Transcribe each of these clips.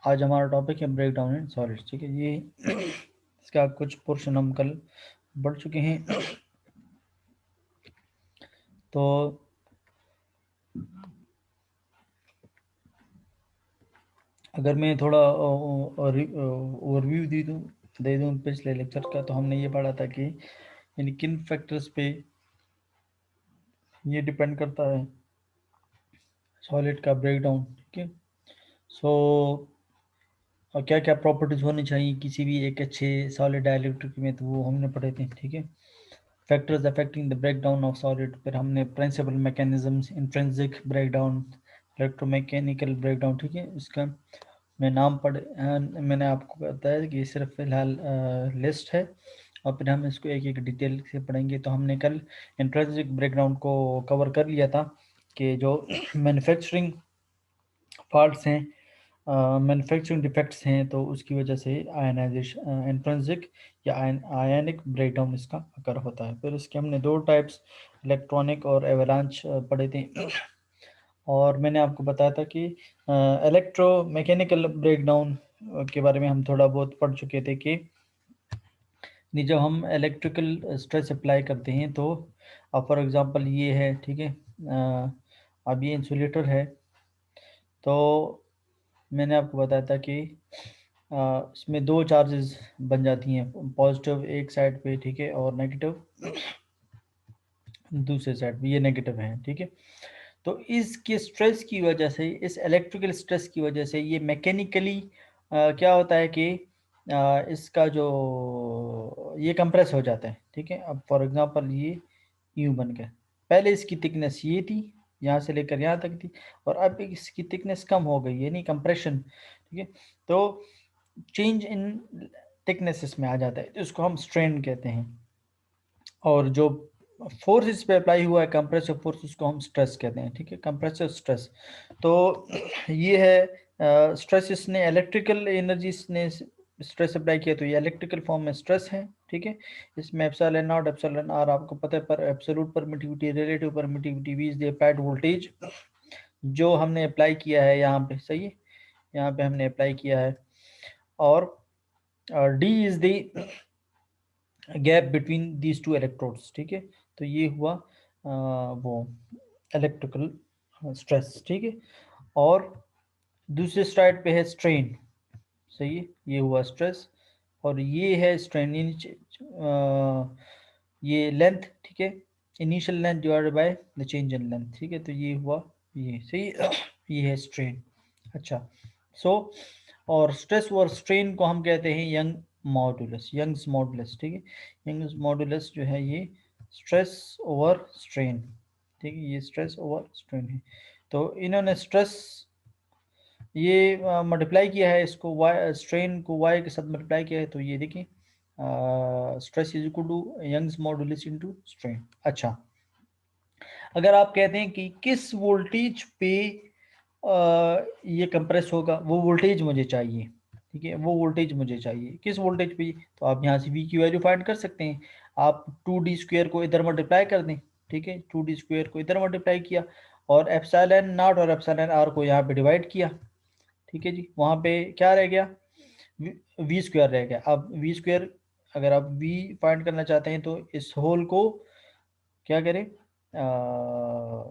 आज हमारा टॉपिक है ब्रेक डाउन इन सॉलिड्स। ठीक है, ये इसका कुछ पोर्शन हम कल बढ़ चुके हैं। तो अगर मैं थोड़ा ओवरव्यू दे दूँ पिछले लेक्चर का, तो हमने ये पढ़ा था कि यानी किन फैक्टर्स पे ये डिपेंड करता है सॉलिड का ब्रेक डाउन। ठीक है, सो और क्या क्या प्रॉपर्टीज होनी चाहिए किसी भी एक अच्छे सॉलिड डाइलेक्ट्रिक में, तो वो हमने पढ़े थे। ठीक है, factors affecting the breakdown of solid, फिर हमने principal mechanisms, intrinsic breakdown, electromechanical breakdown. ठीक है, इसका मैं नाम मैंने आपको बताया कि सिर्फ फिलहाल लिस्ट है, और फिर हम इसको एक एक डिटेल से पढ़ेंगे। तो हमने कल इंट्रिंसिक ब्रेकडाउन को कवर कर लिया था कि जो मैन्युफैक्चरिंग फॉल्ट्स हैं, मैन्युफैक्चरिंग डिफेक्ट्स हैं, तो उसकी वजह से आयनाइजेशन, इंट्रिंसिक या आयनिक ब्रेकडाउन इसका अकर होता है। फिर इसके हमने दो टाइप्स, इलेक्ट्रॉनिक और एवलांच पढ़े थे। और मैंने आपको बताया था कि इलेक्ट्रोमैकेनिकल ब्रेकडाउन के बारे में हम थोड़ा बहुत पढ़ चुके थे कि जब हम इलेक्ट्रिकल स्ट्रेस अप्लाई करते हैं, तो अब फॉर एग्जांपल ये है, ठीक है, अब ये इंसुलेटर है, तो मैंने आपको बताया था कि इसमें दो चार्जेस बन जाती हैं, पॉजिटिव एक साइड पे, ठीक है, और नेगेटिव दूसरे साइड पे, ये नेगेटिव है। ठीक है, तो इसके स्ट्रेस की वजह से, इस इलेक्ट्रिकल स्ट्रेस की वजह से ये मैकेनिकली क्या होता है कि इसका जो ये कंप्रेस हो जाता है। ठीक है, अब फॉर एग्जांपल ये यूं बन गया, पहले इसकी थिकनेस ये थी, यहाँ से लेकर यहाँ तक थी, और अब इसकी थिकनेस कम हो गई, यानी कंप्रेशन। ठीक है, तो चेंज इन थिकनेस इसमें आ जाता है, तो इसको हम स्ट्रेन कहते हैं। और जो फोर्स इस पे अप्लाई हुआ है, कंप्रेसिव फोर्स, उसको हम स्ट्रेस कहते हैं। ठीक है, कंप्रेसिव स्ट्रेस। तो ये है स्ट्रेस, इसने इलेक्ट्रिकल एनर्जी ने स्ट्रेस अप्लाई किया, तो ये इलेक्ट्रिकल फॉर्म में स्ट्रेस है। ठीक है, इसमें एप्सिलॉन नॉट एप्सिलॉन आर आपको पता है, पर absolute permittivity, relative permittivity, V is the applied voltage जो हमने अप्लाई किया है यहाँ पे। सही है, यहाँ पे हमने अप्लाई किया है। और D is the gap between these two electrodes. ठीक है, तो ये हुआ वो इलेक्ट्रिकल स्ट्रेस। ठीक है, और दूसरे साइड पे है स्ट्रेन। सही है, ये हुआ स्ट्रेस, और ये है स्ट्रेन, ये लेंथ। ठीक है, initial length divided by the change in length. ठीक है, तो ये हुआ ये। सही ये है स्ट्रेन। अच्छा, सो और स्ट्रेस और स्ट्रेन को हम कहते हैं यंग मॉडुलस, यंग्स मॉडुलस। ठीक है, यंग्स मॉडुलस जो है ये स्ट्रेस ओवर स्ट्रेन। ठीक है, ये स्ट्रेस ओवर स्ट्रेन है। तो इन्होंने स्ट्रेस ये मल्टीप्लाई किया है, इसको वाई, स्ट्रेन को वाई के साथ मल्टीप्लाई किया है, तो ये देखिए stress is equal to Young's modulus into strain. अच्छा, अगर आप कहते हैं कि किस वोल्टेज पे ये कंप्रेस होगा, वो वोल्टेज मुझे चाहिए। ठीक है, वो वोल्टेज मुझे चाहिए किस वोल्टेज पे, तो आप यहाँ से v की वैल्यू फाइंड कर सकते हैं। आप 2d² को इधर मल्टीप्लाई कर दें। ठीक है, 2d² को इधर मल्टीप्लाई किया, और एप्सिलॉन नॉट और एप्सिलॉन आर को यहाँ पे डिवाइड किया। ठीक है जी, वहाँ पे क्या रह गया, v² रह गया। अब v², अगर आप v फाइंड करना चाहते हैं, तो इस होल को क्या करें,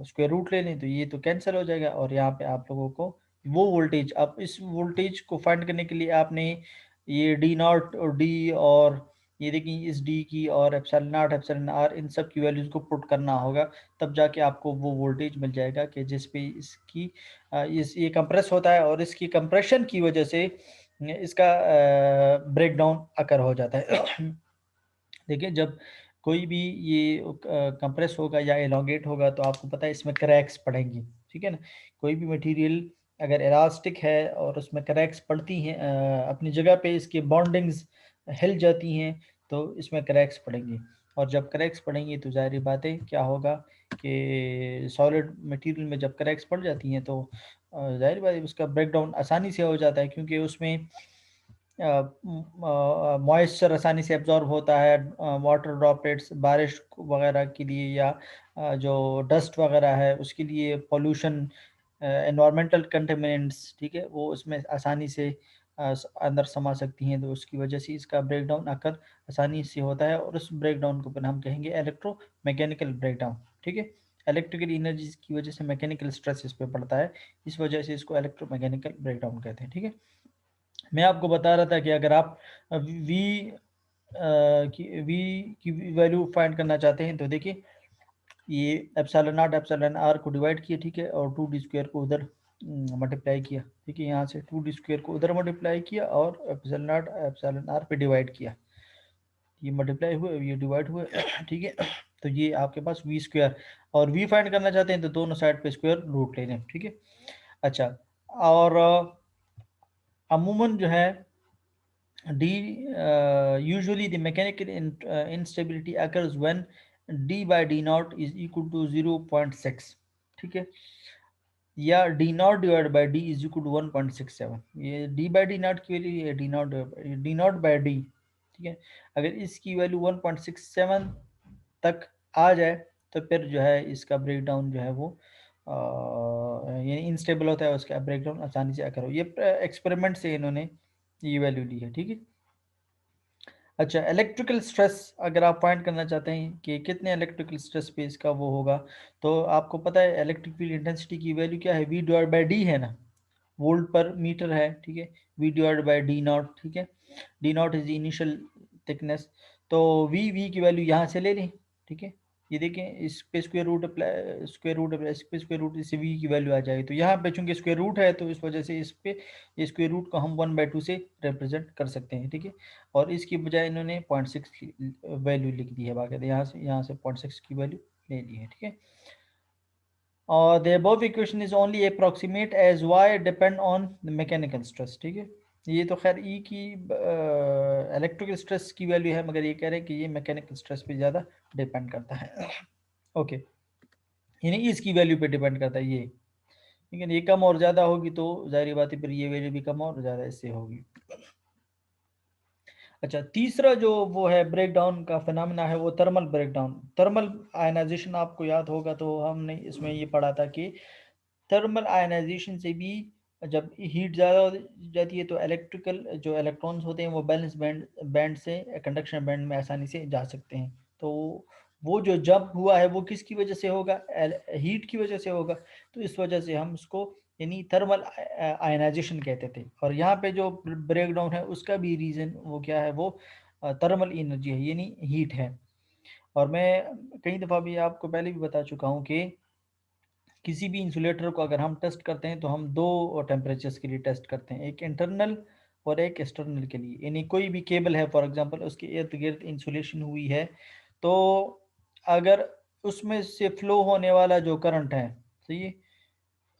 स्क्वायर रूट ले लें, तो ये तो कैंसिल हो जाएगा, और यहाँ पे आप लोगों को वो वोल्टेज, अब इस वोल्टेज को फाइंड करने के लिए आपने ये डी नॉट और डी, और ये देखिए इस डी की और एप्सिलॉन नॉट एप्सिलॉन आर, इन सब की वैल्यूज को पुट करना होगा, तब जाके आपको वो वोल्टेज मिल जाएगा कि जिस पे इसकी ये कंप्रेस होता है, और इसकी कंप्रेशन की वजह से इसका ब्रेकडाउन अकर हो जाता है। देखिए, जब कोई भी ये कंप्रेस होगा या एलोंगेट होगा, तो आपको पता है इसमें क्रैक्स पड़ेंगी। ठीक है ना, कोई भी मटेरियल अगर इलास्टिक है और उसमें क्रैक्स पड़ती हैं, अपनी जगह पे इसकी बॉन्डिंग्स हिल जाती हैं, तो इसमें क्रैक्स पड़ेंगी। और जब क्रैक्स पड़ेंगी, तो ज़ाहिर बात है क्या होगा कि सॉलिड मटेरियल में जब क्रैक्स पड़ जाती हैं, तो ज़ाहिर बात है उसका ब्रेकडाउन आसानी से हो जाता है, क्योंकि उसमें मॉइस्चर आसानी से एब्जॉर्ब होता है, वाटर ड्रॉपलेट्स बारिश वगैरह के लिए, या जो डस्ट वगैरह है उसके लिए, पोल्यूशन एनवायरमेंटल कंटेमिनेंट्स, ठीक है, वो उसमें आसानी से अंदर समा सकती हैं, तो उसकी वजह से इसका ब्रेकडाउन अक्सर आसानी से होता है, और उस ब्रेकडाउन को फिर हम कहेंगे इलेक्ट्रोमैकेनिकल ब्रेकडाउन, ठीक है। इलेक्ट्रिकल एनर्जी की वजह से मैकेनिकल स्ट्रेस इस पे पड़ता है, इस वजह से इसको इलेक्ट्रोमैकेनिकल ब्रेकडाउन कहते हैं, ठीक है। मैं आपको बता रहा था कि अगर आप वी की वैल्यू फाइंड करना चाहते हैं, तो देखिए ये एप्सिलॉन नॉट एप्सिलॉन आर को डिवाइड किया, ठीक है, और 2d स्क्वायर को उधर मल्टीप्लाई किया, ठीक है, यहाँ से 2d स्क्वायर को उधर मल्टीप्लाई किया और एप्सिलॉन नॉट एप्सिलॉन आर पे डिवाइड किया, ये मल्टीप्लाई हुए, ये डिवाइड हुए, ठीक है। तो ये आपके पास वी स्क्वायर, और वी फाइंड करना चाहते हैं तो दोनों साइड पे स्क्वायर रूट ले लें, ठीक है। अच्छा, और अमूमन जो है d usually the mechanical instability occurs when d by d naught is equal to 0.6, ठीक है, या d not divide by d is equal to 1.67, ये d बाई d नॉट की वैल्यू, ये d नॉट बाई d, ठीक है। अगर इसकी वैल्यू 1.67 तक आ जाए तो फिर जो है इसका ब्रेकडाउन जो है वो यानी इनस्टेबल होता है, उसका ब्रेकडाउन आसानी से अकर हो। ये एक्सपेरिमेंट से इन्होंने ये वैल्यू ली है, ठीक है। अच्छा, इलेक्ट्रिकल स्ट्रेस अगर आप फाइंड करना चाहते हैं कि कितने इलेक्ट्रिकल स्ट्रेस पे इसका वो होगा, तो आपको पता है इलेक्ट्रिक फील्ड इंटेंसिटी की वैल्यू क्या है, वी डिवाइड बाई डी है ना, वोल्ट पर मीटर है, ठीक है, V divide by D not, ठीक है, D not is initial thickness, तो वी की वैल्यू यहाँ से ले लें, ठीक है। ये देखें, इस पे स्क्वायर रूट अप्लाई, इस पे स्क्वायर रूट, इस वी की वैल्यू आ जाएगी, तो यहाँ पे चूंकि स्क्वायर रूट है तो इस वजह से इस पे स्क्वायर रूट को हम 1/2 से रिप्रेजेंट कर सकते हैं, ठीक है। और इसकी बजाय इन्होंने 0.6 की वैल्यू लिख दी है, बाकायदा यहाँ से 0.6 की वैल्यू ले ली है, ठीक है। और the above equation is only approximate as y depend on the mechanical stress, ठीक है। ये तो खैर ई की इलेक्ट्रिकल स्ट्रेस की वैल्यू है, मगर ये कह रहे हैं कि ये मैकेनिकल स्ट्रेस पे ज़्यादा डिपेंड करता है, ओके, यानी इसकी वैल्यू पे डिपेंड करता है ये, लेकिन ये कम और ज़्यादा होगी तो जाहिर बात है फिर ये वैल्यू भी कम और ज़्यादा इससे होगी। अच्छा, तीसरा जो वो है ब्रेकडाउन का फिनोमेना है वो थर्मल ब्रेकडाउन। थर्मल आयनाइजेशन आपको याद होगा, तो हमने इसमें ये पढ़ा था कि थर्मल आयनाइजेशन से भी जब हीट ज़्यादा हो जाती है तो इलेक्ट्रिकल जो इलेक्ट्रॉन्स होते हैं वो बैलेंस बैंड से कंडक्शन बैंड में आसानी से जा सकते हैं। तो वो जो जंप हुआ है वो किसकी वजह से होगा, हीट की वजह से होगा, तो इस वजह से हम उसको यानी थर्मल आयनाइजेशन कहते थे। और यहाँ पे जो ब्रेकडाउन है उसका भी रीज़न वो क्या है, वो थर्मल एनर्जी है, यानी हीट है। और मैं कई दफ़ा भी आपको पहले भी बता चुका हूँ कि किसी भी इंसुलेटर को अगर हम टेस्ट करते हैं तो हम दो टेम्परेचर्स के लिए टेस्ट करते हैं, एक इंटरनल और एक एक्सटर्नल के लिए। यानी कोई भी केबल है फॉर एग्जांपल, उसके इर्द गिर्द इंसुलेशन हुई है, तो अगर उसमें से फ्लो होने वाला जो करंट है, सही है,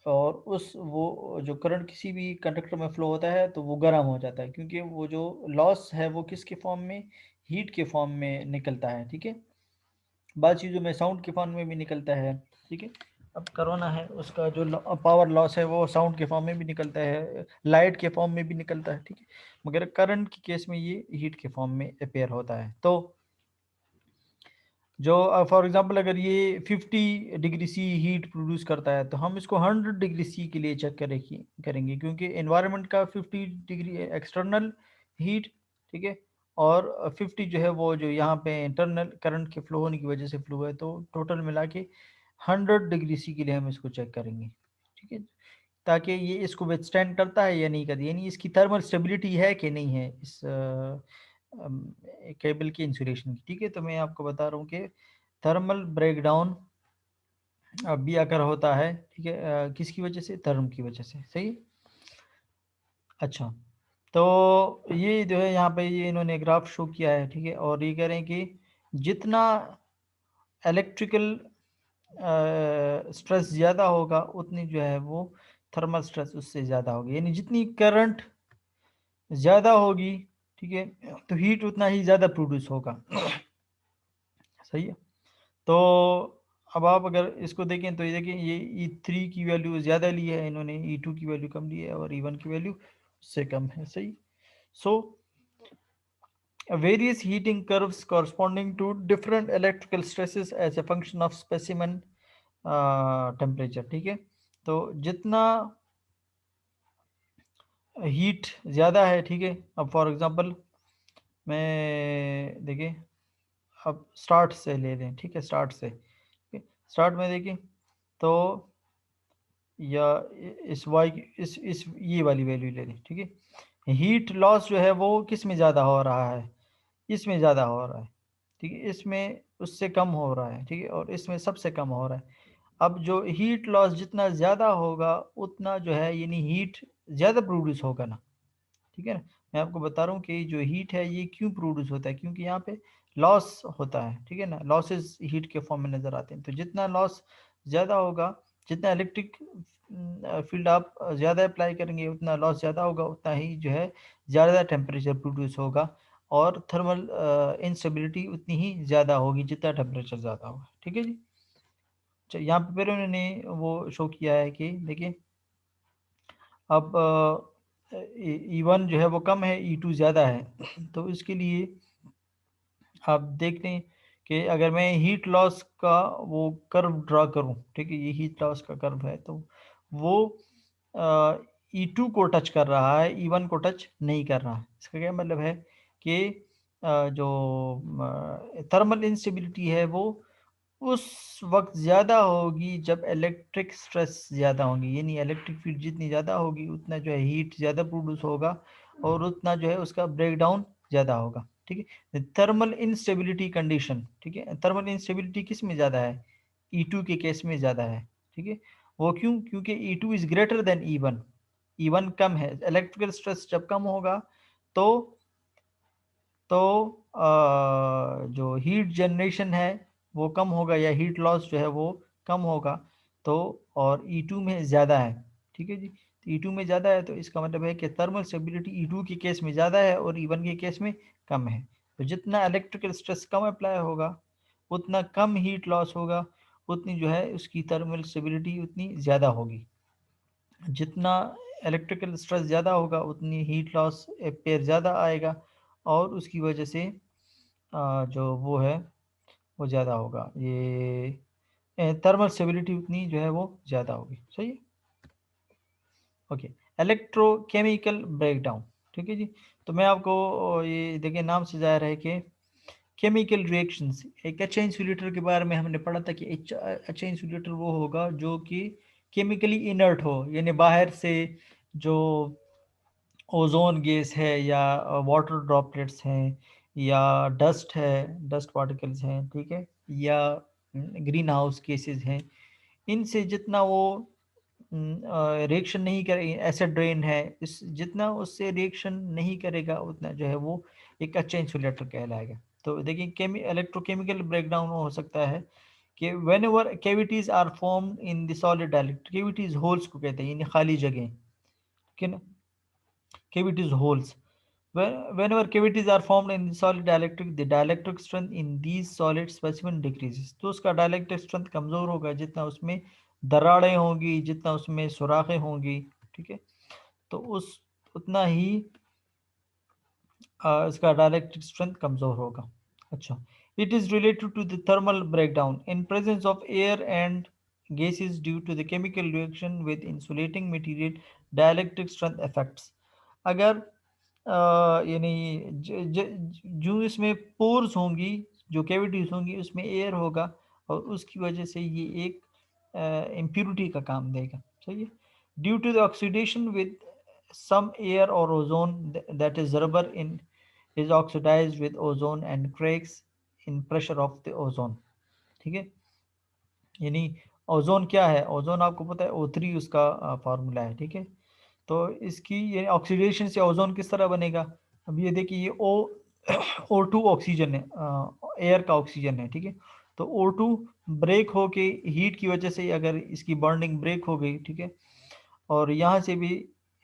और उस वो जो करंट किसी भी कंडक्टर में फ्लो होता है तो वो गर्म हो जाता है, क्योंकि वो जो लॉस है वो किसके फॉर्म में, हीट के फॉर्म में निकलता है, ठीक है। बाद चीज़ों में साउंड के फॉर्म में भी निकलता है, ठीक है। अब कोरोना है उसका जो पावर लॉस है वो साउंड के फॉर्म में भी निकलता है, लाइट के फॉर्म में भी निकलता है, ठीक है। मगर करंट के केस में ये हीट के फॉर्म में अपेयर होता है। तो जो फॉर एग्जांपल अगर ये 50 डिग्री सी हीट प्रोड्यूस करता है तो हम इसको 100 डिग्री सी के लिए चेक करेंगे, क्योंकि एनवायरनमेंट का 50 डिग्री एक्सटर्नल हीट, ठीक है, और 50 जो है वो जो यहाँ पे इंटरनल करंट के फ्लो होने की वजह से फ्लो है, तो टोटल मिला के 100 डिग्री सी के लिए हम इसको चेक करेंगे, ठीक है, ताकि ये इसको विथस्टैंड करता है या नहीं करती, यानी इसकी थर्मल स्टेबिलिटी है कि नहीं है इस केबल की इंसुलेशन की, ठीक है। तो मैं आपको बता रहा हूँ कि थर्मल ब्रेकडाउन भी अगर होता है, ठीक है, किसकी वजह से, थर्म की वजह से, सही। अच्छा, तो ये जो है यहाँ पे ये इन्होंने ग्राफ शो किया है, ठीक है, और ये कह रहे हैं कि जितना इलेक्ट्रिकल स्ट्रेस ज़्यादा होगा उतनी जो है वो थर्मल स्ट्रेस उससे ज़्यादा होगी, यानी जितनी करंट ज़्यादा होगी, ठीक है, तो हीट उतना ही ज़्यादा प्रोड्यूस होगा, सही है। तो अब आप अगर इसको देखें तो ये देखें, ये E3 की वैल्यू ज़्यादा ली है इन्होंने, E2 की वैल्यू कम ली है, और E1 की वैल्यू उससे कम है, सही। सो various heating curves corresponding to different electrical stresses as a function of specimen temperature, ठीक है। तो जितना हीट ज़्यादा है, ठीक है, अब फॉर एग्जांपल मैं देखिए, अब स्टार्ट से ले लें, ठीक है, स्टार्ट से, स्टार्ट में देखिए तो, या इस वाई इस ये वाली वैल्यू ले लें, ठीक है। हीट लॉस जो है वो किस में ज़्यादा हो रहा है, इसमें ज़्यादा हो रहा है, ठीक है, इसमें उससे कम हो रहा है, ठीक है, और इसमें सबसे कम हो रहा है। अब जो हीट लॉस जितना ज़्यादा होगा उतना जो है यानी हीट ज़्यादा प्रोड्यूस होगा ना, ठीक है ना। मैं आपको बता रहा हूँ कि जो हीट है ये क्यों प्रोड्यूस होता है, क्योंकि यहाँ पे लॉस होता है, ठीक है ना, लॉसेस हीट के फॉर्म में नज़र आते हैं। तो जितना लॉस ज़्यादा होगा, जितना इलेक्ट्रिक फील्ड आप ज़्यादा अप्लाई करेंगे उतना लॉस ज़्यादा होगा, उतना ही जो है ज़्यादा टेम्परेचर प्रोड्यूस होगा, और थर्मल इंस्टेबिलिटी उतनी ही ज़्यादा होगी जितना टेम्परेचर ज़्यादा होगा, ठीक है जी। यहाँ पे फिर उन्होंने वो शो किया है कि देखिए, अब E1 जो है वो कम है, E2 ज़्यादा है। तो इसके लिए आप देख लें कि अगर मैं हीट लॉस का वो कर्व ड्रा करूं, ठीक है, ये हीट लॉस का कर्व है, तो वो E2 को टच कर रहा है, E1 को टच नहीं कर रहा है। इसका क्या मतलब है कि जो थर्मल इंस्टेबिलिटी है वो उस वक्त ज़्यादा होगी जब इलेक्ट्रिक स्ट्रेस ज़्यादा होगी, यानी इलेक्ट्रिक फील्ड जितनी ज़्यादा होगी उतना जो है हीट ज़्यादा प्रोड्यूस होगा, और उतना जो है उसका ब्रेकडाउन ज़्यादा होगा, ठीक है। थर्मल इंस्टेबिलिटी कंडीशन, ठीक है, थर्मल इंस्टेबिलिटी किस में ज़्यादा है, E2 के केस में ज़्यादा है, ठीक है। वो क्यों, क्योंकि E2 is greater than E1, E1 कम है, इलेक्ट्रिकल स्ट्रेस जब कम होगा तो जो हीट जनरेशन है वो कम होगा, या हीट लॉस जो है वो कम होगा, तो और E2 में ज़्यादा है, ठीक है जी। तो E2 में ज़्यादा है तो इसका मतलब है कि थर्मल स्टेबिलिटी E2 के केस में ज़्यादा है और E1 के केस में कम है। तो जितना इलेक्ट्रिकल स्ट्रेस कम अप्लाई होगा उतना कम हीट लॉस होगा, उतनी जो है उसकी थर्मल स्टेबिलिटी उतनी ज़्यादा होगी। जितना इलेक्ट्रिकल स्ट्रेस ज़्यादा होगा उतनी हीट लॉस पेयर ज़्यादा आएगा, और उसकी वजह से जो वो है वो ज़्यादा होगा, ये थर्मल स्टेबिलिटी उतनी जो है वो ज़्यादा होगी, सही है। ओके, इलेक्ट्रोकेमिकल ब्रेकडाउन, ठीक है जी। तो मैं आपको ये देखिए नाम से ज़ाहिर है कि केमिकल रिएक्शंस, एक अच्छा इंसुलेटर के बारे में हमने पढ़ा था कि अच्छा इंसुलेटर वो होगा जो कि केमिकली इनर्ट हो, यानी बाहर से जो ओजोन गैस है या वाटर ड्रॉपलेट्स हैं या डस्ट है, डस्ट पार्टिकल्स हैं, ठीक है, या ग्रीन हाउस गैसेज हैं, इनसे जितना वो रिएक्शन नहीं करे, एसिड रेन है, इस जितना उससे रिएक्शन नहीं करेगा उतना जो है वो एक अच्छा इंसुलेटर कहलाएगा। तो देखिए इलेक्ट्रोकेमिकल ब्रेकडाउन हो सकता है कि whenever cavities are form in the solid dielectric, cavities holes को कहते हैं, यानी खाली जगह, ठीक है ना, cavities holes. Whenever cavities are formed in the solid dielectric, the dielectric strength in these solid specimen decreases. तो उसका dielectric strength कमजोर होगा जितना उसमें दरारें होंगी, जितना उसमें सुराखें होंगी, ठीक है, तो उस उतना ही इसका dielectric strength कमजोर होगा। अच्छा, it is related to the thermal breakdown in presence of air and gases due to the chemical reaction with insulating material, dielectric strength effects। अगर यानी जो इसमें पोर्स होंगी, जो कैविटीज होंगी उसमें एयर होगा, और उसकी वजह से ये एक इम्प्यूरिटी का काम देगा, सही है। Due to the oxidation with some air और ozone, that is rubber in is oxidized with ozone and cracks in pressure of the ozone, ठीक है। यानी ओजोन क्या है, ओजोन आपको पता है O3 उसका फार्मूला है, ठीक है। तो इसकी ये ऑक्सीडेशन से ओजोन किस तरह बनेगा, अब ये देखिए ये O2 ऑक्सीजन है, एयर का ऑक्सीजन है, ठीक है। तो O2 ब्रेक होके हीट की वजह से अगर इसकी बर्निंग ब्रेक हो गई, ठीक है, और यहाँ से भी,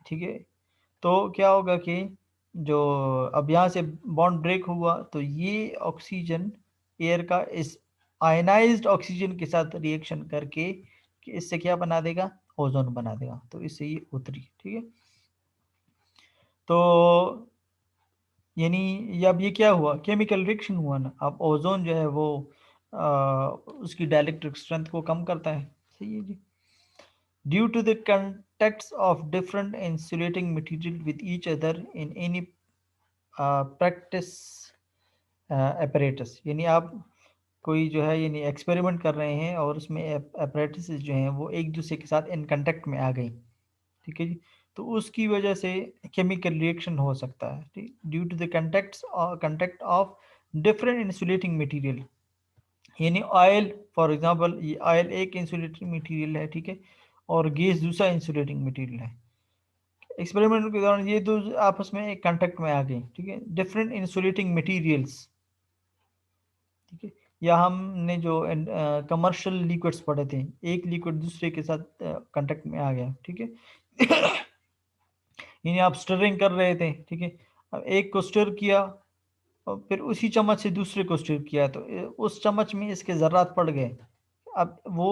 ठीक है, तो क्या होगा कि जो अब यहाँ से बॉन्ड ब्रेक हुआ तो ये ऑक्सीजन एयर का इस आयनाइज्ड ऑक्सीजन के साथ रिएक्शन करके कि इससे क्या बना देगा, ओजोन बना देगा, तो इससे ये उतरी, ठीक है। तो यानी अब ये क्या हुआ, केमिकल रिएक्शन हुआ ना, अब ओजोन जो है वो उसकी डाइलेक्ट्रिक स्ट्रेंथ को कम करता है, सही है जी। Due to the contacts of different insulating material with each other in any practice apparatus। यानी आप कोई जो है यानी एक्सपेरिमेंट कर रहे हैं और उसमें apparatus जो हैं वो एक दूसरे के साथ इन कंटेक्ट में आ गई, ठीक है जी, तो उसकी वजह से केमिकल रिएक्शन हो सकता है, ठीक, due to the contact of different insulating material. यानी ऑयल, फॉर एग्जांपल ये ऑयल एक इंसुलेटिंग मटेरियल है, ठीक है, और गैस दूसरा इंसुलेटिंग मटेरियल है। एक्सपेरिमेंट के दौरान ये दो आपस में एक कांटेक्ट में आ गई, ठीक है, डिफरेंट इंसुलेटिंग मटेरियल्स, ठीक है। या हमने जो कमर्शियल लिक्विड्स पढ़े थे, एक लिक्विड दूसरे के साथ कांटेक्ट में आ गया, ठीक है। यानी आप स्टरिंग कर रहे थे, ठीक है, अब एक को स्टर किया और फिर उसी चम्मच से दूसरे को स्टर किया, तो उस चम्मच में इसके ज़र्रात पड़ गए। अब वो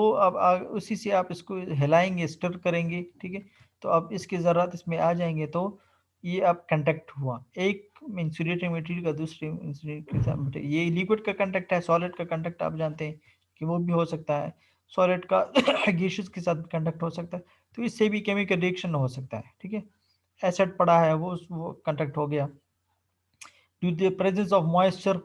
उसी से आप इसको हिलाएंगे, स्टर करेंगे, ठीक है, तो अब इसके ज़रात इसमें आ जाएंगे, तो ये अब कंटेक्ट हुआ एक इंसुलेटिंग मटेरियल का दूसरे इंसुलेटिंग के साथ मटेरियल। ये लिक्विड का कंटेक्ट है, सॉलिड का कंटेक्ट आप जानते हैं कि वो भी हो सकता है, सॉलिड का गैसेस के साथ कंटेक्ट हो सकता है, तो इससे भी केमिकल रिएक्शन हो सकता है, ठीक है। एसिड पड़ा है वो कंटेक्ट हो गया due to the presence of moisture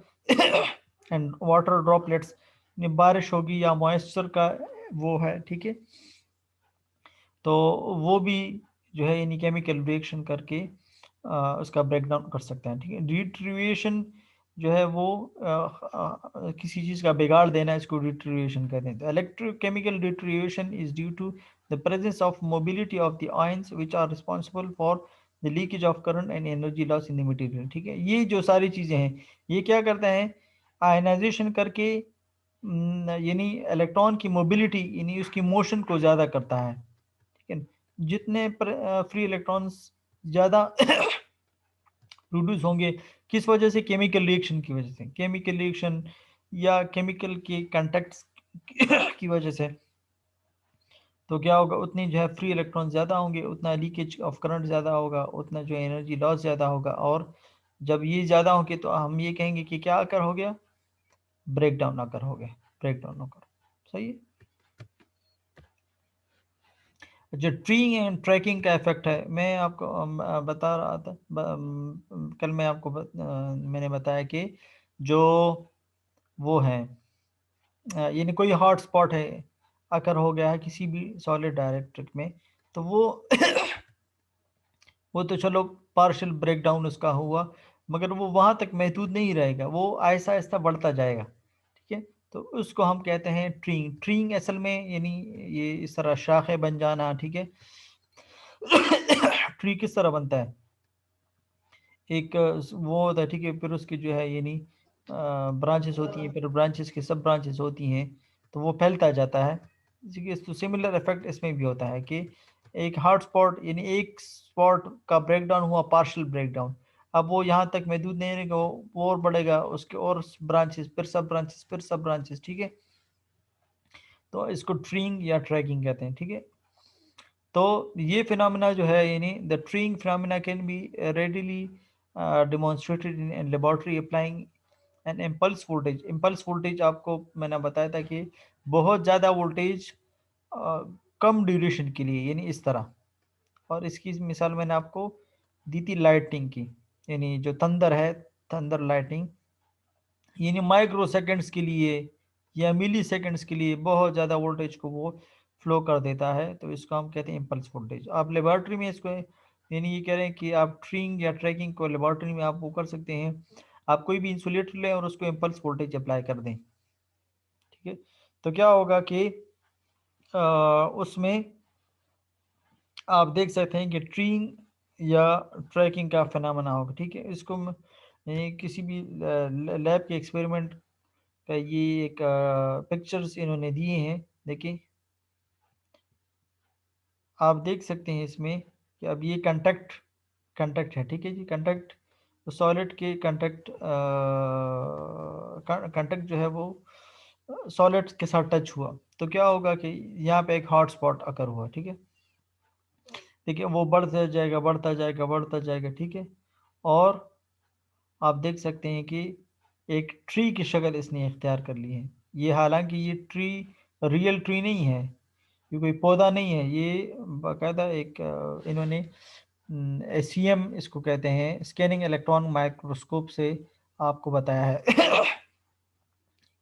and water droplets. बारिश होगी या मॉइस्चर का वो है, ठीक है, तो वो भी जो है यानी केमिकल रिएक्शन करके उसका ब्रेकडाउन कर सकते हैं, ठीक है। डिट्रीविएशन जो है वो किसी चीज़ का बिगाड़ देना, इसको डिट्रीविएशन कहते हैं। तो electrochemical deterioration is due to the presence of mobility of the ions which are responsible for the leakage of current and energy loss in the material, ठीक है। ये जो सारी चीज़ें हैं ये क्या करते हैं, आयनाइजेशन करके यानी इलेक्ट्रॉन की मोबिलिटी यानी उसकी मोशन को ज़्यादा करता है, ठीक है। जितने फ्री इलेक्ट्रॉन्स ज़्यादा प्रोड्यूस होंगे, किस वजह से, केमिकल रिएक्शन की वजह से, केमिकल रिएक्शन या केमिकल के कंटेक्ट्स की वजह से, तो क्या होगा, उतनी जो है फ्री इलेक्ट्रॉन ज़्यादा होंगे, उतना लीकेज ऑफ करंट ज़्यादा होगा, उतना जो एनर्जी लॉस ज़्यादा होगा, और जब ये ज़्यादा होंगे तो हम ये कहेंगे कि क्या आकर हो गया, ब्रेक डाउन आकर हो गया, ब्रेक डाउन होकर, सही है। जो ट्रीइंग एंड ट्रैकिंग का इफेक्ट है, मैं आपको बता रहा था कल मैं आपको मैंने बताया कि जो वो है यानी कोई हॉट स्पॉट है अगर हो गया है किसी भी सॉलिड डायरेक्ट्रिक में, तो वो वो तो चलो पार्शियल ब्रेक डाउन उसका हुआ, मगर वो वहाँ तक महदूद नहीं रहेगा, वो आहिस्ता आहिस्ता बढ़ता जाएगा, ठीक है। तो उसको हम कहते हैं ट्रीइंग। ट्रीइंग असल में यानी ये इस तरह शाखें बन जाना, ठीक है। ट्री किस तरह बनता है, एक वो होता है, ठीक है, फिर उसकी जो है यानी ब्रांचेस होती हैं, फिर ब्रांचेस की सब ब्रांचेस होती हैं, तो वो फैलता जाता है। तो सिमिलर इफेक्ट इसमें भी होता है कि एक हॉट स्पॉट यानी एक स्पॉट का ब्रेकडाउन हुआ, पार्शियल ब्रेकडाउन, अब वो यहाँ तक महदूद नहीं रहेगा, वो और बढ़ेगा, उसके और ब्रांचेस, फिर सब ब्रांचेस, फिर सब ब्रांचेस, ठीक है। तो इसको ट्रीइंग या ट्रैकिंग कहते हैं, ठीक है। तो ये फिनोमेना जो है यानी the treeing phenomena can be readily demonstrated in laboratory applying an impulse voltage. Impulse voltage आपको मैंने बताया था कि बहुत ज़्यादा वोल्टेज कम ड्यूरेशन के लिए, यानी इस तरह, और इसकी मिसाल मैंने आपको दी थी लाइटिंग की, यानी जो थंडर है, थंडर लाइटिंग, यानी माइक्रो सेकेंड्स के लिए या मिली सेकेंड्स के लिए बहुत ज़्यादा वोल्टेज को वो फ्लो कर देता है, तो इसको हम कहते हैं इम्पल्स वोल्टेज। आप लेबॉर्ट्री में इसको यानी ये कह रहे हैं कि आप ट्रीइंग या ट्रैकिंग को लेबॉर्ट्री में आप वो कर सकते हैं, आप कोई भी इंसुलेटर लें और उसको इम्पल्स वोल्टेज अप्लाई कर दें, ठीक है। तो क्या होगा कि उसमें आप देख सकते हैं कि ट्रीइंग या ट्रैकिंग का फिनोमेना होगा, ठीक है। इसको यानी किसी भी लैब के एक्सपेरिमेंट का ये एक पिक्चर्स इन्होंने दिए हैं, देखिए आप देख सकते हैं इसमें कि अब ये कंटेक्ट है, ठीक है जी, कंटेक्ट, तो सॉलिड के कंटेक्ट जो है वो सॉलिड के साथ टच हुआ, तो क्या होगा कि यहाँ पे एक हॉट स्पॉट अकर हुआ, ठीक है। देखिए वो बढ़ता जाएगा, बढ़ता जाएगा, बढ़ता जाएगा, ठीक है। और आप देख सकते हैं कि एक ट्री की शक्ल इसने इख्तियार कर ली है। ये हालांकि ये ट्री रियल ट्री नहीं है, ये कोई पौधा नहीं है, ये बाकायदा एक इन्होंने SEM इसको कहते हैं, स्कैनिंग इलेक्ट्रॉन माइक्रोस्कोप से आपको बताया है।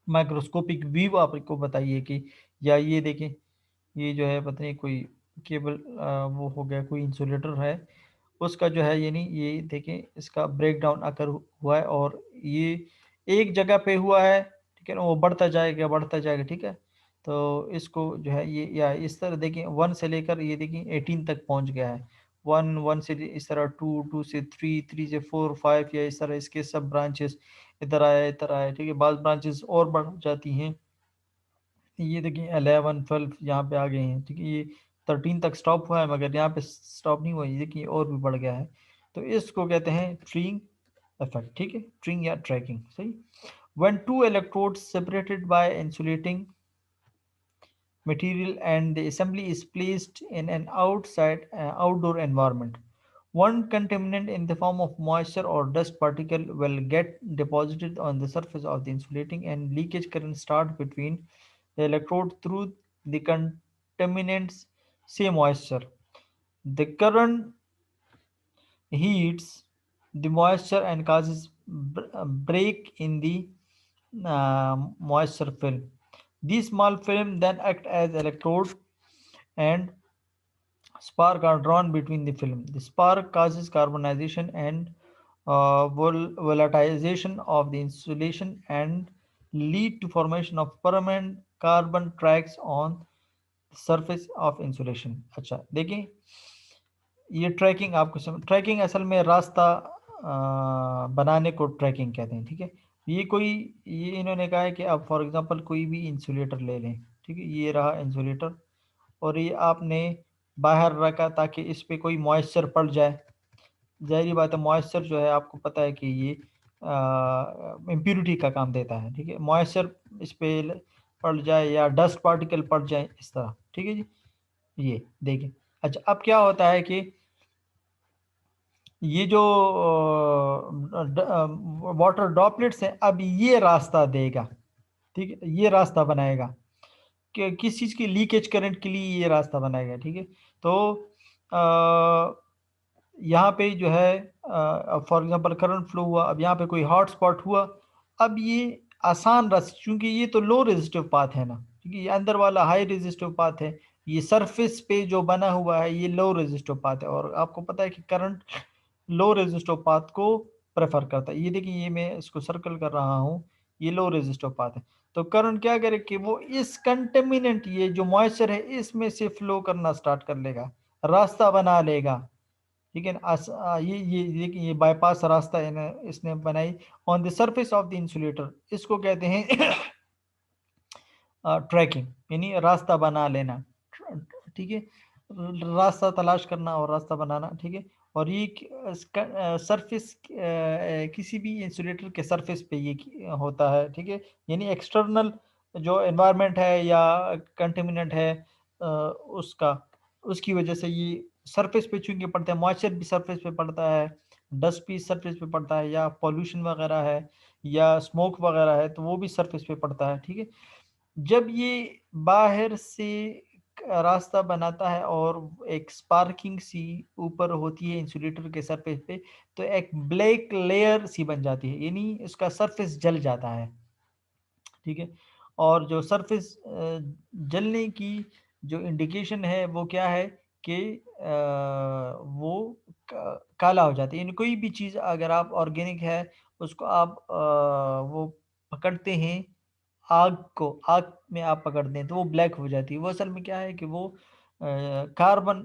माइक्रोस्कोपिक व्यू आपको बताइए कि, या ये देखें, ये जो है पता नहीं कोई केबल वो हो गया, कोई इंसुलेटर है उसका जो है, यानी ये देखें इसका ब्रेक डाउन आकर हुआ है, और ये एक जगह पे हुआ है, ठीक है ना, वो बढ़ता जाएगा, ठीक है। तो इसको जो है ये, या इस तरह देखें 1 से लेकर ये देखें 18 तक पहुंच गया है। 1 से इस तरह 2 से 3 से 4 5, या इस तरह इसके सब ब्रांचेस इधर आए, ठीक है। बाद ब्रांचेस और बढ़ जाती हैं, ये देखिए 11 12 यहाँ पे आ गए हैं, ठीक है। ये 13 तक स्टॉप हुआ है, मगर यहाँ पे स्टॉप नहीं हुआ, ये देखिए और भी बढ़ गया है। तो इसको कहते हैं ट्रिंग इफेक्ट, ठीक है, ट्रिंग या ट्रैकिंग, सही। when two electrodes separated by insulating material and the assembly is placed in an outdoor environment, one contaminant in the form of moisture or dust particle will get deposited on the surface of the insulating, and leakage current start between the electrode through the contaminants, say moisture. The current heats the moisture and causes break in the moisture film. These small film then act as electrodes, and spark are drawn between the film. The spark causes carbonization and volatilization of the insulation and lead to formation of permanent carbon tracks on the surface of insulation. अच्छा देखिए, ये trekking आपको trekking असल में रास्ता बनाने को trekking कहते हैं, ठीक है। ये कोई, ये इन्होंने कहा है कि आप फॉर एग्जांपल कोई भी इंसुलेटर ले लें, ठीक है, ये रहा इंसुलेटर, और ये आपने बाहर रखा ताकि इस पे कोई मॉइस्चर पड़ जाए। ज़ाहिर बात है, मॉइस्चर जो है आपको पता है कि ये इम्प्योरिटी का काम देता है, ठीक है। मॉइस्चर इस पे पड़ जाए या डस्ट पार्टिकल पड़ जाए इस तरह, ठीक है जी। ये देखिए, अच्छा अब क्या होता है कि ये जो वाटर ड्रॉपलेट्स हैं, अब ये रास्ता देगा, ठीक है, ये रास्ता बनाएगा कि किस चीज़ की, लीकेज करंट के लिए ये रास्ता बनाएगा, ठीक है। तो यहाँ पे जो है फॉर एग्जांपल करंट फ्लो हुआ, अब यहाँ पे कोई हॉट स्पॉट हुआ, अब ये आसान रास्ता, क्योंकि ये तो लो रेजिस्टिव पाथ है ना, ठीक है, ये अंदर वाला हाई रेजिस्टिव पाथ है, ये सरफेस पे जो बना हुआ है ये लो रेजिस्टिव पाथ है, और आपको पता है कि करंट लो रेजिस्टिव पाथ को प्रेफर करता है। ये देखिए, ये मैं इसको सर्कल कर रहा हूँ, ये लो रेजिस्टिव पाथ है। तो करंट क्या करे कि वो इस कंटेमिनेंट, ये जो मॉइस्चर है, इसमें से फ्लो करना स्टार्ट कर लेगा, रास्ता बना लेगा, ठीक है ना। ये देखिए, ये बाईपास रास्ता इसने बनाई on the surface of the insulator, इसको कहते हैं ट्रैकिंग, यानी रास्ता बना लेना, ठीक है, रास्ता तलाश करना और रास्ता बनाना, ठीक है। और ये सरफेस किसी भी इंसुलेटर के सरफेस पे ये होता है, ठीक है, यानी एक्सटर्नल जो एनवायरनमेंट है या कंटेमिनेंट है उसका, उसकी वजह से ये सरफेस पे चूंकि पड़ता है, मॉइस्चर भी सरफेस पे पड़ता है, डस्ट भी सरफेस पे पड़ता है, या पॉल्यूशन वगैरह है या स्मोक वगैरह है तो वो भी सरफेस पे पड़ता है, ठीक है। जब ये बाहर से रास्ता बनाता है और एक स्पार्किंग सी ऊपर होती है इंसुलेटर के सरफेस पे, तो एक ब्लैक लेयर सी बन जाती है, यानी उसका सरफेस जल जाता है, ठीक है। और जो सरफेस जलने की जो इंडिकेशन है वो क्या है कि वो काला हो जाता है, यानी कोई भी चीज़ अगर आप ऑर्गेनिक है उसको आप वो पकड़ते हैं, आग में आप पकड़ दें तो वो ब्लैक हो जाती है। वो असल में क्या है कि वो कार्बन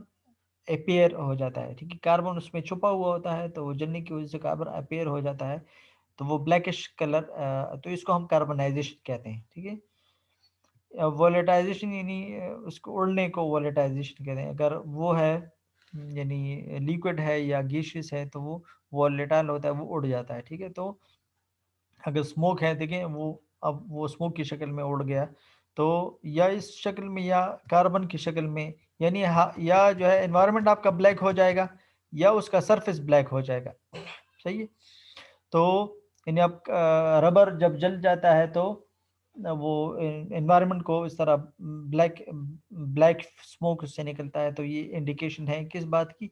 अपीयर हो जाता है, ठीक है, कार्बन उसमें छुपा हुआ होता है, तो वो जलने की वजह से कार्बन अपीयर हो जाता है, तो वो ब्लैकिश कलर, तो इसको हम कार्बनाइजेशन कहते हैं, ठीक है। वोलेटाइजेशन यानी उसको उड़ने को वोलेटाइजेशन कहते हैं। अगर वो है यानी लिक्विड है या गैसियस है तो वो वोलेटाइल होता है, वो उड़ जाता है, ठीक है। तो अगर स्मोक है, देखें वो, अब वो स्मोक की शक्ल में उड़ गया, तो या इस शक्ल में या कार्बन की शक्ल में, यानी या जो है एनवायरनमेंट आपका ब्लैक हो जाएगा या उसका सरफेस ब्लैक हो जाएगा, सही है। तो यानी आप रबर जब जल जाता है तो वो एनवायरनमेंट को इस तरह ब्लैक ब्लैक स्मोक उससे निकलता है, तो ये इंडिकेशन है किस बात की,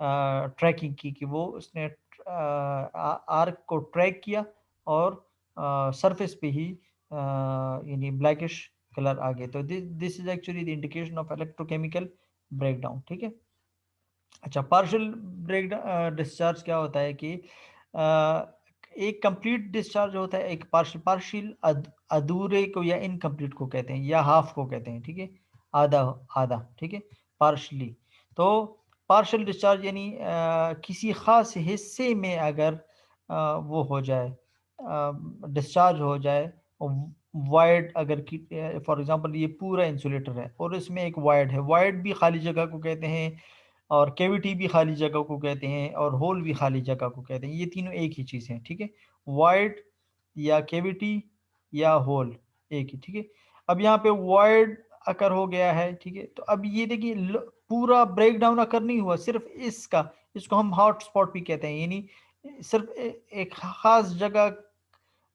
ट्रैकिंग की, कि वो उसने आर्क को ट्रैक किया और सरफेस पे ही यानी ब्लैकिश कलर आ गए। तो this is actually the indication of electrochemical breakdown. ठीक है। अच्छा, पार्शियल ब्रेक डिस्चार्ज क्या होता है कि एक कंप्लीट डिस्चार्ज होता है, एक पार्शियल पार्शियल अधूरे को या इनकम्प्लीट को कहते हैं, या हाफ को कहते हैं। ठीक है, आधा आधा। ठीक है, पार्शली। तो पार्शियल डिस्चार्ज यानी किसी खास हिस्से में अगर वो हो जाए, डिस्चार्ज हो जाए, वाइड अगर फॉर एग्जांपल ये पूरा इंसुलेटर है और इसमें एक वाइड है, वाइड भी खाली जगह को कहते हैं, और कैविटी भी खाली जगह को कहते हैं, और होल भी खाली जगह को कहते हैं। ये तीनों एक ही चीज़ है। ठीक है, वाइड या कैविटी या होल एक ही। ठीक है, अब यहाँ पे वाइड अकर हो गया है। ठीक है, तो अब ये देखिए पूरा ब्रेक डाउन अकर नहीं हुआ, सिर्फ इसका, इसको हम हॉट स्पॉट भी कहते हैं, यानी सिर्फ एक खास जगह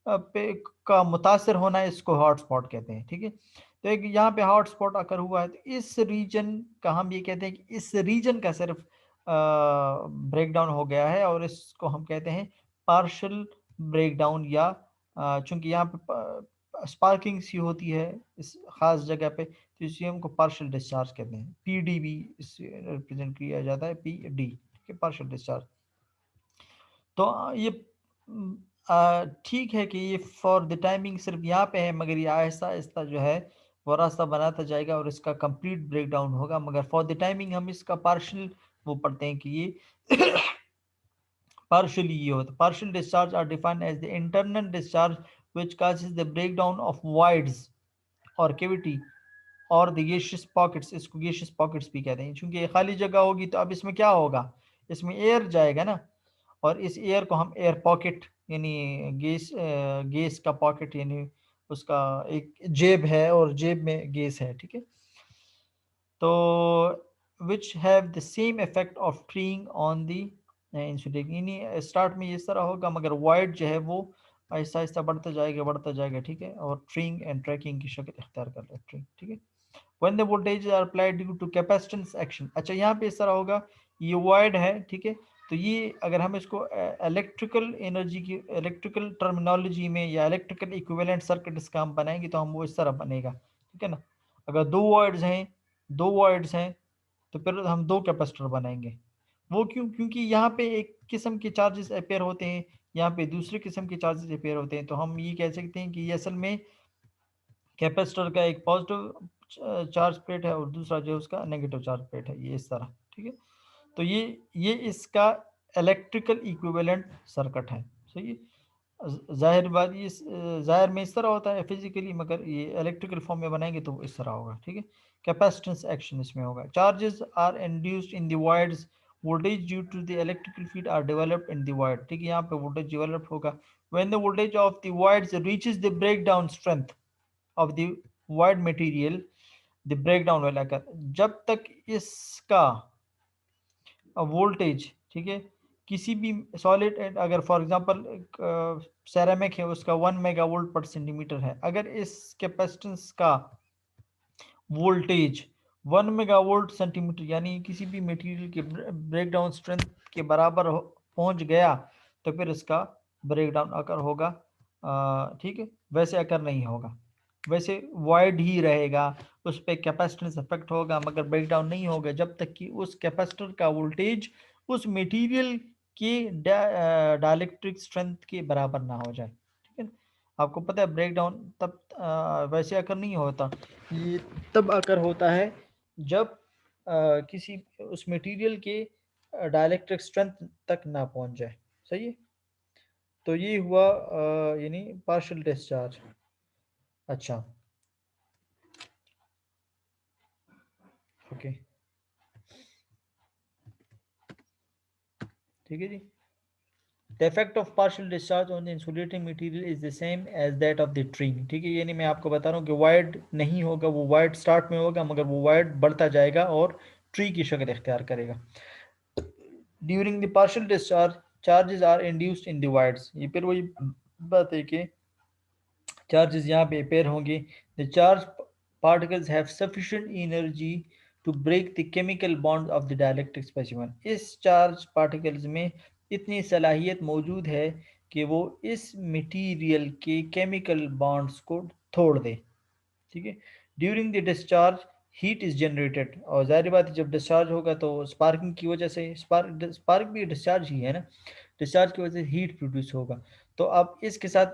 पे का मुतासर होना है, इसको हॉट स्पॉट कहते हैं। ठीक है, तो एक यहाँ पे हॉट स्पॉट अकर हुआ है, तो इस रीजन का हम ये कहते हैं कि इस रीजन का सिर्फ ब्रेक डाउन हो गया है, और इसको हम कहते हैं पार्शल ब्रेक डाउन, या चूंकि यहाँ पे स्पार्किंग सी होती है इस खास जगह पे, तो इसी हमको पार्शल डिस्चार्ज कहते हैं। पीडीबी इससे रिप्रेजेंट किया जाता है, पीडी। ठीक है, पार्शल डिस्चार्ज। तो ये ठीक है कि ये फॉर द टाइमिंग सिर्फ यहाँ पे है, मगर ये आहिस्ता आहिस्ता जो है वो रास्ता बनाता जाएगा और इसका कंप्लीट ब्रेक डाउन होगा। मगर फॉर द टाइमिंग हम इसका पार्शियल वो पढ़ते हैं कि ये partially ये होता है। Partial discharge are defined as the internal discharge which causes the breakdown of voids or cavity और द गेशियस पॉकेट्स, इसको गेशियस पॉकेट्स भी कहते हैं, क्योंकि ये खाली जगह होगी तो अब इसमें क्या होगा, इसमें एयर जाएगा ना, और इस एयर को हम एयर पॉकेट यानी गैस का पॉकेट, यानी उसका एक जेब है और जेब में गैस है। ठीक है, तो which have the same effect of treeing on the insulin, यानी स्टार्ट में इस तरह होगा, मगर वाइड जो है वो आहिस्ता आहिस्ता बढ़ता जाएगा बढ़ता जाएगा। ठीक है, और ट्रीइंग एंड ट्रैकिंग की शक्ल इख्तियार कर ले ट्रीइंग। ठीक है, when the voltages are applied due to capacitance action। अच्छा, यहाँ पे इस तरह होगा, ये वायर्ड है। ठीक है, तो ये अगर हम इसको इलेक्ट्रिकल एनर्जी की इलेक्ट्रिकल टर्मिनोलॉजी में या इलेक्ट्रिकल इक्विवेलेंट सर्किट इसका हम बनाएंगे तो हम वो इस तरह बनेगा। ठीक है ना, अगर दो वायर्ड्स हैं तो फिर हम दो कैपेसिटर बनाएंगे। वो क्यों? क्योंकि यहाँ पे एक किस्म के चार्जेस अपेयर होते हैं, यहाँ पे दूसरे किस्म के चार्जेस अपेयर होते हैं, तो हम ये कह सकते हैं कि ये असल में कैपेसिटर का एक पॉजिटिव चार्ज प्लेट है और दूसरा जो है उसका नेगेटिव चार्ज प्लेट है, ये इस तरह। ठीक है, तो ये इसका इलेक्ट्रिकल इक्विवेलेंट सर्किट है। सही है, जाहिर बात ये जाहिर में इस तरह होता है फिजिकली, मगर ये इलेक्ट्रिकल फॉर्म में बनाएंगे तो इस तरह होगा। ठीक है, कैपेसिटेंस एक्शन इसमें होगा। Charges are induced in the wires, voltage due to the electrical field are developed in the wire. ठीक है, यहाँ पे वोल्टेज डेवलप होगा when the voltage of the wires reaches the break down strength of the wired material, the break down वाला कर, जब तक इसका वोल्टेज, ठीक है, किसी भी सॉलिड एंड अगर फॉर एग्जांपल सेरेमिक है उसका 1 मेगावोल्ट पर सेंटीमीटर है, अगर इस कैपेसिटेंस का वोल्टेज 1 मेगावोल्ट सेंटीमीटर यानी किसी भी मटेरियल के ब्रेकडाउन स्ट्रेंथ के बराबर पहुंच गया तो फिर इसका ब्रेकडाउन अकर होगा। ठीक है, वैसे अकर नहीं होगा, वैसे वाइड ही रहेगा, उस पर कैपेसिटेंस इफेक्ट होगा मगर ब्रेकडाउन नहीं होगा जब तक कि उस कैपेसिटर का वोल्टेज उस मटेरियल के डाइलेक्ट्रिक स्ट्रेंथ के बराबर ना हो जाए। ठीक है, आपको पता है ब्रेकडाउन तब वैसे अकर नहीं होता, ये तब अकर होता है जब किसी उस मटेरियल के डाइलेक्ट्रिक स्ट्रेंथ तक ना पहुंच जाए। सही है, तो ये हुआ यानी पार्शियल डिस्चार्ज। अच्छा, ओके, ठीक है जी। The effect of partial discharge on the insulating material is the same as that of the tree। ठीक है, यानी मैं आपको बता रहा हूँ कि वाइड नहीं होगा, वो वाइड स्टार्ट में होगा मगर वो वाइड बढ़ता जाएगा और ट्री की शक्ल इख्तियार करेगा। During the partial discharge charges are induced in the voids, ये फिर वही बात है कि चार्जेस यहाँ पे पेयर होंगे। The charge particles have sufficient energy to break the chemical bond of the dielectric specimen. इस चार्ज पार्टिकल्स में इतनी सलाहियत मौजूद है कि वो इस मटेरियल के केमिकल बॉन्ड्स को तोड़ दे। ठीक है। During the discharge heat is generated, और जाहिर बात है जब डिस्चार्ज होगा तो स्पार्किंग की वजह से, स्पार्क भी डिस्चार्ज ही है ना, डिस्चार्ज की वजह से हीट प्रोड्यूस होगा। तो अब इसके साथ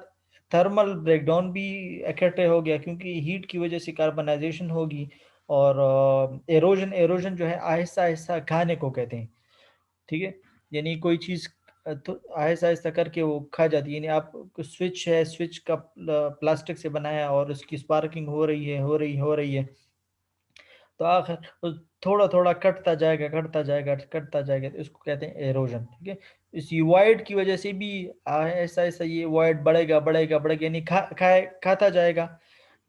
थर्मल ब्रेकडाउन भी इकट्ठे हो गया, क्योंकि हीट की वजह से कार्बनाइजेशन होगी, और एरोजन, एरोजन जो है आहिस्ता आहिस्ता खाने को कहते हैं। ठीक है। यानी कोई चीज़ तो आहिस्ता आहिस्ता करके वो खा जाती है। यानी आप स्विच है, स्विच का प्लास्टिक से बनाया और उसकी स्पार्किंग हो रही है, हो रही है, तो आखिर थोड़ा थोड़ा कटता जाएगा, कटता जाएगा, कटता जाएगा, तो इसको कहते हैं एरोजन। ठीक है। इस वॉइड की वजह से भी ऐसा ऐसा ये वॉइड बढ़ेगा बढ़ेगा बढ़ेगा, यानी खाता जाएगा,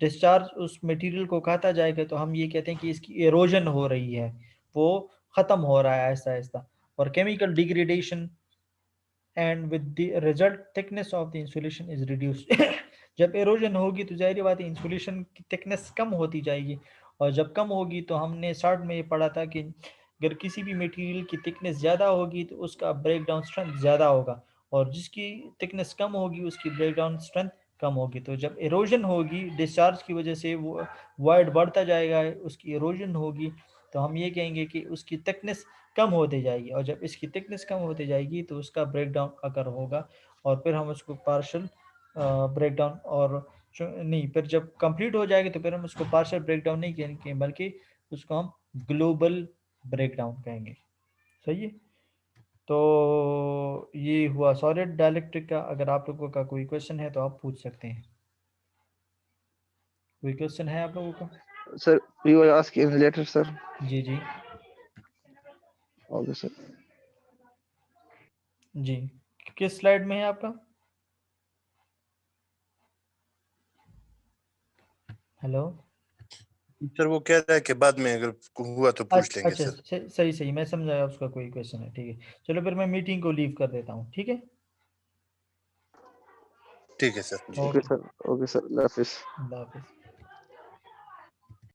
डिस्चार्ज उस मटेरियल को खाता जाएगा, तो हम ये कहते हैं कि इसकी एरोजन हो रही है, वो ख़त्म हो रहा है आहिस्ता आहिस्ता। और chemical degradation and with the result thickness of the insulation is reduced. जब एरोजन होगी तो जाहिर बात है इंसुलेशन की थिकनेस कम होती जाएगी, और जब कम होगी तो हमने स्टार्ट में ये पढ़ा था कि अगर किसी भी मटेरियल की थिकनेस ज़्यादा होगी तो उसका ब्रेक डाउन स्ट्रेंथ ज़्यादा होगा, और जिसकी थिकनेस कम होगी उसकी ब्रेक डाउन स्ट्रेंथ कम होगी। तो जब एरोजन होगी डिस्चार्ज की वजह से, वो वॉइड बढ़ता जाएगा, उसकी एरोजन होगी, तो हम ये कहेंगे कि उसकी थिकनेस कम होती जाएगी, और जब इसकी थिकनेस कम होती जाएगी तो उसका ब्रेक डाउन अगर होगा, और फिर हम उसको पार्शल ब्रेक डाउन, और नहीं, फिर जब कंप्लीट हो जाएगी तो फिर हम उसको पार्शल ब्रेक डाउन नहीं कहेंगे, बल्कि उसको हम ग्लोबल ब्रेक डाउन कहेंगे। सही है। तो ये हुआ सॉलिड डाइलेक्ट्रिक का। अगर आप लोगों का कोई क्वेश्चन है तो आप पूछ सकते हैं। कोई क्वेश्चन है आप लोगों का? Sir, we will ask in later, sir. Ji ji Okay, sir. जी। किस स्लाइड में है आपका? हेलो। सर वो कह रहा है कि बाद में अगर हुआ तो पूछ लेंगे अच्छा, सर। सही सही, मैं समझा उसका कोई क्वेश्चन है। ठीक है, चलो फिर मैं मीटिंग को लीव कर देता हूँ। ठीक है। ठीक है सर जी। Okay, sir. Okay, sir. Allah Hafiz. अल्लाह हाफिज़।